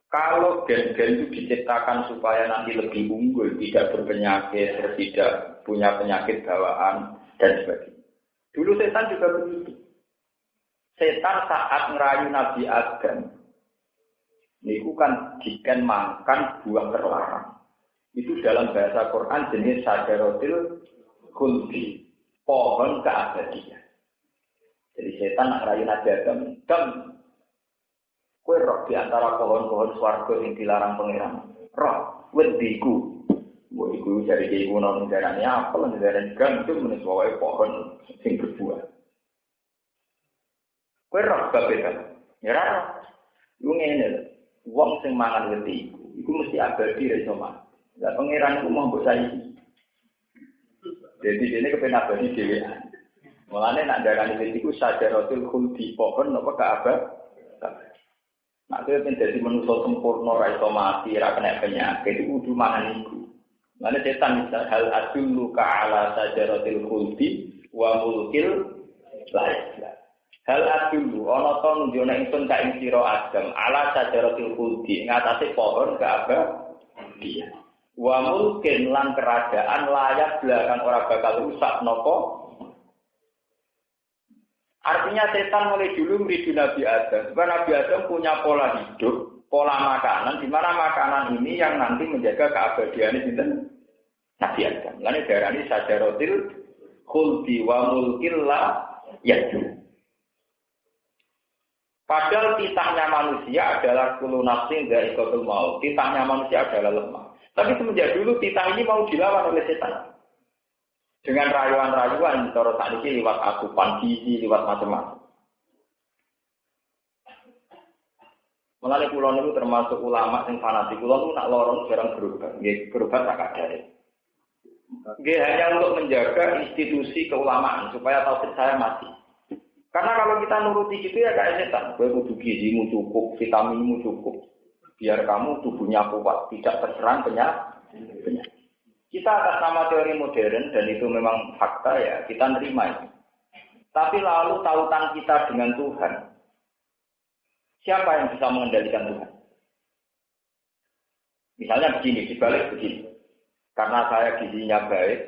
A: Kalau gen-gen itu diciptakan supaya nanti lebih unggul, tidak berpenyakit, tidak punya penyakit bawaan, dan sebagainya. Dulu setan juga begitu. Setan saat ngerayu Nabi Adam, itu kan diken makan buah terlarang. Itu dalam bahasa Quran jenis syajaratil khuldi, pohon keabadian. Jadi setan ngerayu Nabi Adam, kowe roh di antara pohon-pohon swarga yang dilarang pangeran. Roh, wediku. Mbok iku jare iki kuno negarane apel, negarane gandum menes wae pohon sing berbuah. Kowe roh kabeh kan. Ya ora. Lu ngene, wong sing mangan wediku, iku mesti abadi ra iso mati. Lah pangeran iku mau mbok saiki. Jadi dene kepen abadi dhewean. Mulane nak darani wediku sajaratul khuldi pohon napa kaabah. Nah, itu yang jadi manusia sempurna, raiso mati, kena penyakit, itu kudu mangan iku. Mana setan misal hal adullu ka'ala sajaratil khuldi wa mulkil lain. Hal adullu, ana to nunjukna ingsun ka ing sira Adam ala sajaratil khuldi, ngatasi pohon ka'aba dia. Wa mulkin lan kerajaan layak belakang ora bakal rusak napa. Artinya setan mulai dulu meridu Nabi Adam. Sebab Nabi Adam punya pola hidup, pola makanan, di mana makanan ini yang nanti menjaga keabadian itu Nabi Adam. Lalu darani sajaratil khuldi wa mulkil la yadu. Padahal titahnya manusia adalah kullu nafsin dha'iqatul maut. Titahnya manusia adalah lemah. Tapi semenjak dulu titah ini mau dilawan oleh setan. Dengan rayuan-rayuan, cara saat ini lewat asupan gizi, lewat macam-macam. Mulai pulau itu termasuk ulama yang fanatik. Pulau itu nak lorong jarang berubah. Berubah tak ada. Dia hanya untuk menjaga institusi keulamaan supaya tauhid saya mati. Karena kalau kita nuruti gitu ya kayak setan. Gue kudu gizimu cukup, vitaminmu cukup. Biar kamu tubuhnya kuat, tidak terserang penyakit. Kita atas nama teori modern, dan itu memang fakta ya, kita nerima itu. Tapi lalu tautan kita dengan Tuhan, siapa yang bisa mengendalikan Tuhan? Misalnya begini, dibalik begini. Karena saya gizinya baik,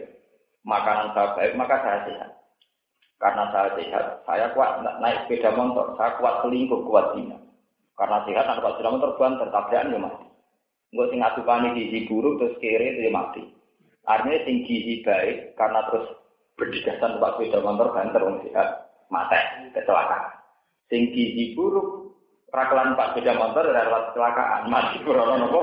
A: makanan saya baik, maka saya sehat. Karena saya sehat, saya kuat naik sepeda motor, saya kuat selingkuh, kuat zina. Karena sehat, anak kuat sepeda motor banter, tabrakan ya mati. Enggak sing atupane gizi buruk terus kere dia mati. Artinya sing gizi baik karena terus berdigasan tempat sepeda motor banter wong sehat, mati, kecelakaan. Sing gizi buruk rakalan Pak sepeda motor adalah kecelakaan, mati krono nopo.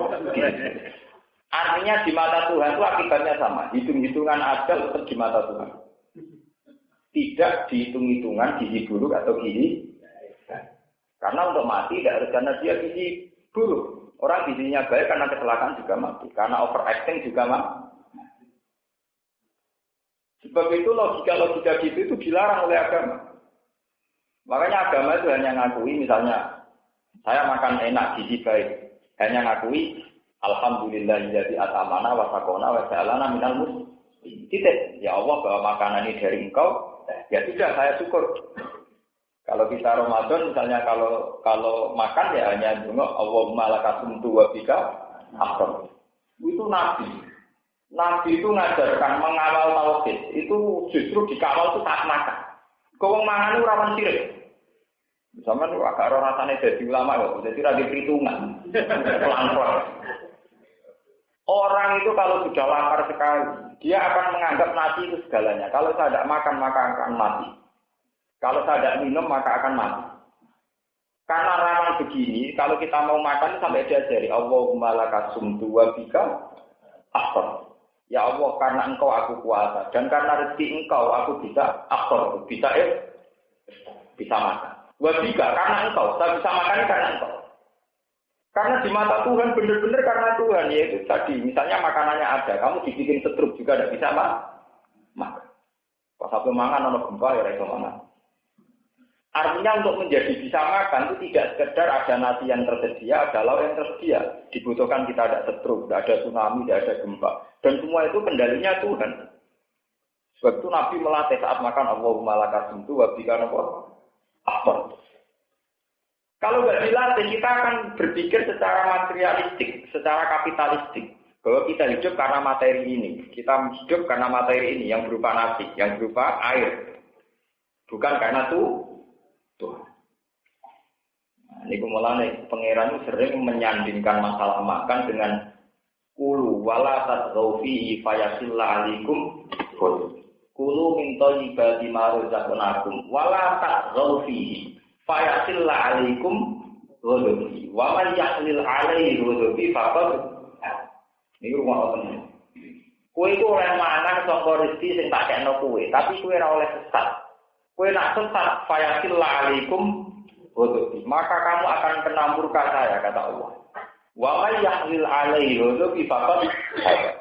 A: Artinya di mata Tuhan itu akibatnya sama, hitung-hitungan ajal tetap di mata Tuhan. Tidak dihitung-hitungan gizi buruk atau gizi. Karena untuk mati tidak harus karena dia gizi buruk. Orang gizinya baik karena kecelakaan juga mati, karena overacting juga mati. Sebab itu logika-logika gitu itu dilarang oleh agama. Makanya agama itu hanya ngakui misalnya saya makan enak, gizi baik. Hanya ngakui, alhamdulillahilladzi atamana wa saqona wa ja'alana minal muslimin. Titik. Ya Allah, bahwa makanan ini dari Engkau, ya sudah, saya syukur. Kalau kita Ramadan misalnya kalau makan ya hanya dengar Allahumma lakasumtu wa bika afdal. Itu Nabi. Nabi itu ngajarkan mengawal tauhid. Itu justru dikawal itu tak makan. Kau mangan itu rawan sirik. Sama itu agak rasanya jadi ulama kok, jadi lagi perhitungan, pelan-pelan. Orang itu kalau sudah lapar sekali, dia akan menganggap nasi itu segalanya. Kalau saya tidak makan, maka akan mati. Kalau saya tidak minum, maka akan mati. Karena rawan begini, kalau kita mau makan sampai diajari, Allahumma lakasumtu wa bika afdal. Ya Allah, karena Engkau aku kuasa, dan karena rezeki Engkau aku bisa afdal, bisa makan. Wabika, karena Engkau, saya bisa makan karena Engkau. Karena di mata Tuhan benar-benar karena Tuhan, yaitu tadi, misalnya makanannya ada, kamu dibikin setruk juga tidak bisa makan. Pas satu makan, ada gempa, ya itu makan. Artinya untuk menjadi bisa makan itu tidak sekedar ada nasi yang tersedia, ada lauk yang tersedia. Dibutuhkan kita ada setruk, tidak ada tsunami, tidak ada gempa. Dan semua itu kendalinya Tuhan. Sebab itu Nabi melatih saat makan, Allahumma lakasumtu wabika napa. Apa? Kalau nggak dilatih, kita akan berpikir secara materialistik, secara kapitalistik. Bahwa kita hidup karena materi ini. Kita hidup karena materi ini, yang berupa nasi, yang berupa air. Bukan karena Tuhan. Nah, ini mulane pangeran itu sering menyandingkan masalah makan dengan kulu wala tadghafi fayasilla alaikum kulu min thayyibati ma razaqnakum wala tadghafi fayasilla alaikum ghadabi wa man yahlil alaihi ghadabi faqad niku rumah tenan. Kowe iku ora mangan saka rezeki sing tak kekno kowe, tapi kowe ora oleh sesat. Kowe nak sesat fayasilla alaikum ghadabi, maka kamu akan kena murka saya kata Allah. Wa may yahlil alaihi ghadabi faqad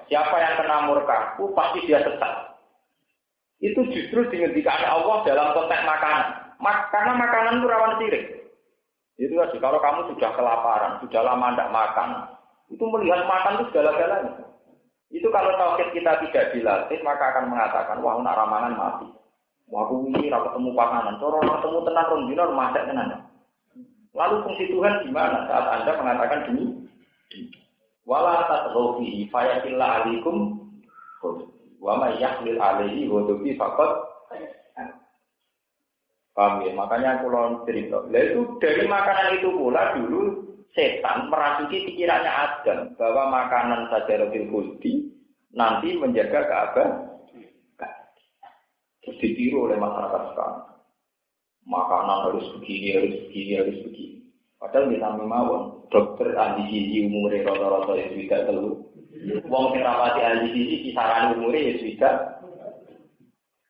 A: siapa yang kena murkaku pasti dia sesat. Itu justru dihentikan Allah dalam konteks makanan. Karena makanan itu rawan sirik. Itu tadi, kalau kamu sudah kelaparan, sudah lama tidak makan, itu melihat makan itu segala-galanya. Itu kalau tauhid kita tidak dilatih, maka akan mengatakan, wah, nak ramangan mati. Wah, aku ini ketemu pakanan. Coro ketemu tenan rong dino masak tenan. Lalu fungsi Tuhan gimana saat Anda mengatakan demi? Wala tatghafi fayatillah alaikum wa may yahlil alaihi ghadabi faqad. Paham ya? Makanya kalau cerita, itu dari makanan itu pula dulu setan merasuki pikirannya Adam bahwa makanan sajaratil khuldi nanti menjaga keabadian. Terus ditiru oleh masyarakat sekarang. Makanan harus begini. Padahal di samping mawon, dokter ahli gizi umure rata-rata ya sudah telu. Wong sing rapati ahli gizi kisaran umure ya sudah.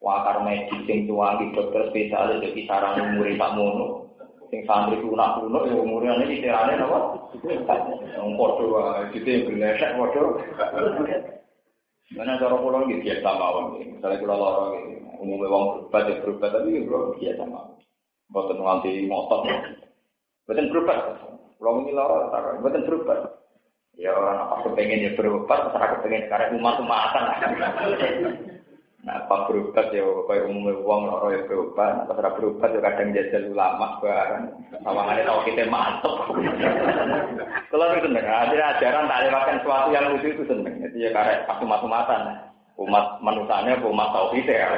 A: Wakar medis sing tuangi dokter spesialis ya kisaran umure sak mono. Sing santri kuno ya umure ana kisarane napa? Wong padha wae dite glesek padha. Mana cara kula iki biasa mawon. Misale kula lara iki umume wong berobat tapi yo biasa mawon. Boten nganti motot. Boten berobat. Kula ini lara ta, boten berobat. Ya orang apa kepengen ya berobat, masyarakat kepengen karek umat-umatan. Nah, apa berobat ya kaya umumnya wong lara ya berobat, apa ora berobat ya kadang jajal ulama barang. Sawangane tau kita mantep. Kalau itu seneng, ajaran tak lewatkan sesuatu yang lucu itu seneng. Jadi ya karek umat-umatan. Umat manusianya, umat tauhid ya.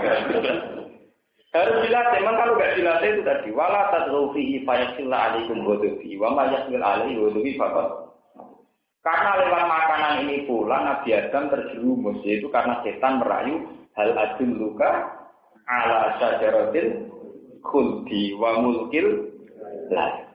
A: Harus dilatih, memang kalau nggak dilatih itu tadi wala tadrufihi fayasillah alaikum ghadabi wa ma yasil alaihi ghadabi faqat. Karena lewat makanan ini pula Nabi Adam terjerumus, yaitu karena setan merayu hal adulluka ala syajaratil khuldi wa mulkil lah.